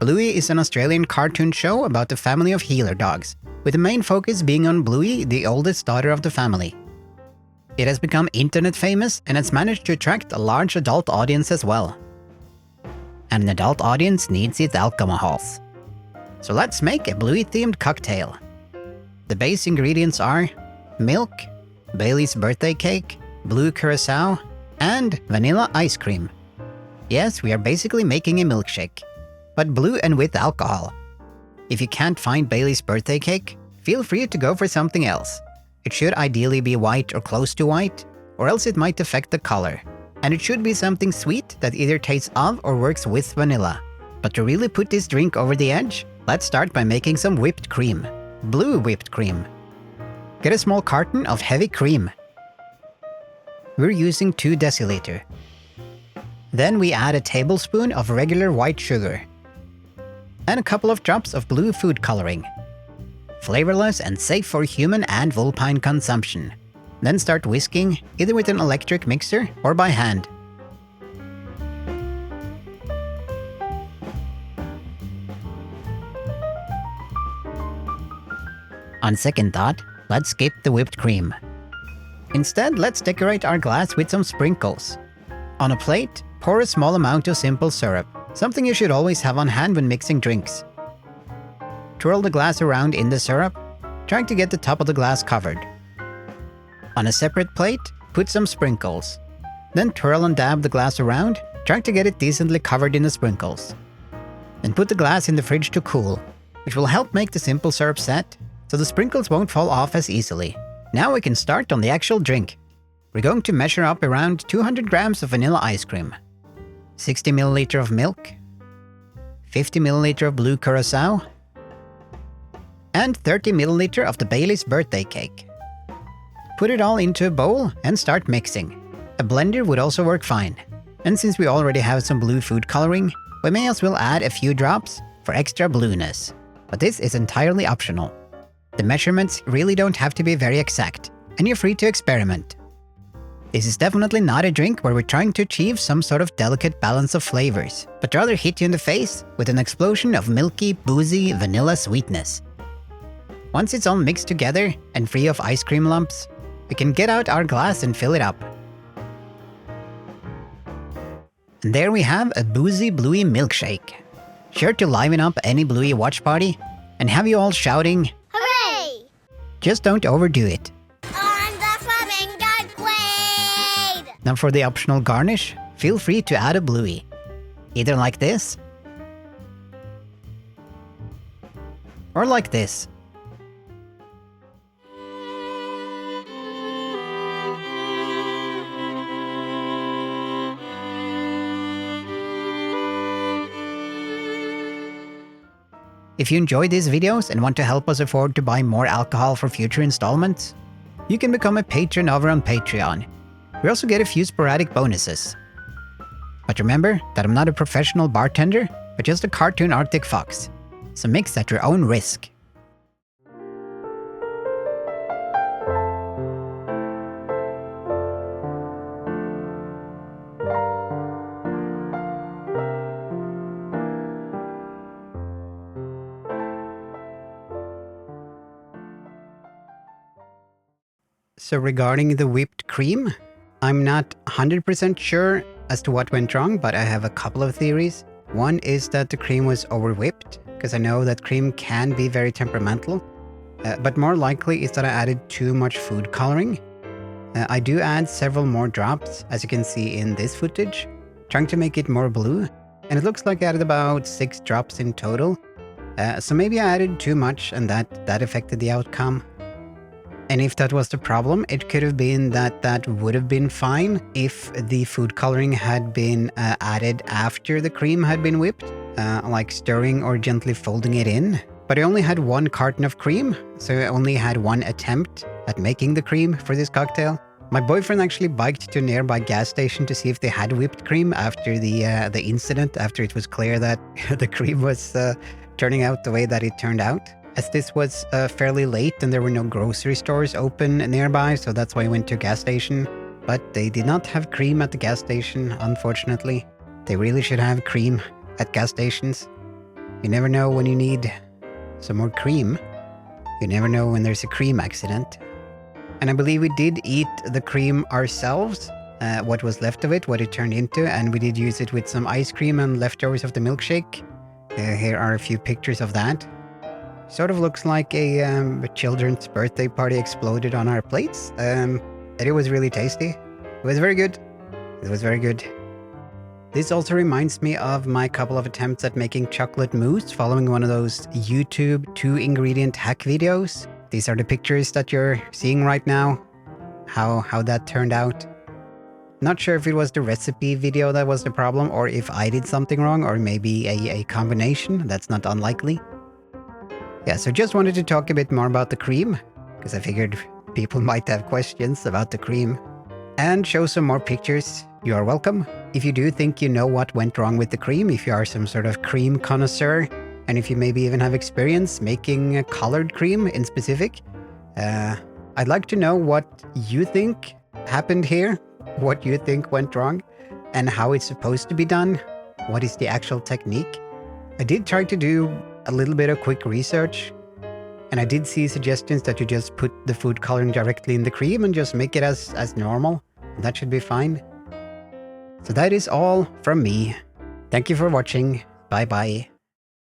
Bluey is an Australian cartoon show about a family of healer dogs, with the main focus being on Bluey, the oldest daughter of the family. It has become internet famous and has managed to attract a large adult audience as well. And an adult audience needs its alcohols. So let's make a Bluey-themed cocktail. The base ingredients are milk, Bailey's birthday cake, blue curaçao, and vanilla ice cream. Yes, we are basically making a milkshake, but blue and with alcohol. If you can't find Bailey's birthday cake, feel free to go for something else. It should ideally be white or close to white, or else it might affect the color. And it should be something sweet that either tastes of or works with vanilla. But to really put this drink over the edge, let's start by making some whipped cream. Blue whipped cream. Get a small carton of heavy cream. We're using 2 deciliter. Then we add a tablespoon of regular white sugar. And a couple of drops of blue food coloring. Flavorless and safe for human and vulpine consumption. Then start whisking, either with an electric mixer or by hand. On second thought, let's skip the whipped cream. Instead, let's decorate our glass with some sprinkles. On a plate, pour a small amount of simple syrup, something you should always have on hand when mixing drinks. Twirl the glass around in the syrup, trying to get the top of the glass covered. On a separate plate, put some sprinkles. Then twirl and dab the glass around, trying to get it decently covered in the sprinkles. Then put the glass in the fridge to cool, which will help make the simple syrup set, so the sprinkles won't fall off as easily. Now we can start on the actual drink. We're going to measure up around 200 grams of vanilla ice cream, 60 milliliter of milk, 50 milliliter of blue curaçao, and 30 milliliter of the Bailey's birthday cake. Put it all into a bowl and start mixing. A blender would also work fine. And since we already have some blue food coloring, we may as well add a few drops for extra blueness. But this is entirely optional. The measurements really don't have to be very exact, and you're free to experiment. This is definitely not a drink where we're trying to achieve some sort of delicate balance of flavors, but rather hit you in the face with an explosion of milky, boozy vanilla sweetness. Once it's all mixed together and free of ice cream lumps, we can get out our glass and fill it up. And there we have a Boozy Bluey Milkshake. Sure to liven up any Bluey watch party and have you all shouting, "Hooray!" Just don't overdo it. On the flamingo queen! Now for the optional garnish, feel free to add a Bluey. Either like this, or like this. If you enjoyed these videos and want to help us afford to buy more alcohol for future installments, you can become a patron over on Patreon. We also get a few sporadic bonuses. But remember that I'm not a professional bartender, but just a cartoon Arctic fox. So mix at your own risk. So regarding the whipped cream, I'm not 100% sure as to what went wrong, but I have a couple of theories. One is that the cream was over-whipped, because I know that cream can be very temperamental. But more likely is that I added too much food coloring. I do add several more drops, as you can see in this footage, trying to make it more blue. And it looks like I added about 6 drops in total. So maybe I added too much and that affected the outcome. And if that was the problem, it could have been that would have been fine if the food coloring had been added after the cream had been whipped, like stirring or gently folding it in. But I only had 1 carton of cream, so I only had 1 attempt at making the cream for this cocktail. My boyfriend actually biked to a nearby gas station to see if they had whipped cream after the incident, after it was clear that the cream was turning out the way that it turned out. As this was fairly late and there were no grocery stores open nearby, so that's why I went to a gas station. But they did not have cream at the gas station, unfortunately. They really should have cream at gas stations. You never know when you need some more cream. You never know when there's a cream accident. And I believe we did eat the cream ourselves, what was left of it, what it turned into, and we did use it with some ice cream and leftovers of the milkshake. Here are a few pictures of that. Sort of looks like a children's birthday party exploded on our plates. And it was really tasty. It was very good. It was very good. This also reminds me of my couple of attempts at making chocolate mousse following one of those YouTube 2-ingredient hack videos. These are the pictures that you're seeing right now. How that turned out. Not sure if it was the recipe video that was the problem or if I did something wrong or maybe a combination. That's not unlikely. Yeah, so just wanted to talk a bit more about the cream because I figured people might have questions about the cream. And show some more pictures. You are welcome. If you do think you know what went wrong with the cream, if you are some sort of cream connoisseur, and if you maybe even have experience making a colored cream in specific, I'd like to know what you think happened here, what you think went wrong, and how it's supposed to be done. What is the actual technique? I did try to do a little bit of quick research, and I did see suggestions that you just put the food coloring directly in the cream and just make it as normal. That should be fine. So that is all from me. Thank you for watching. Bye bye.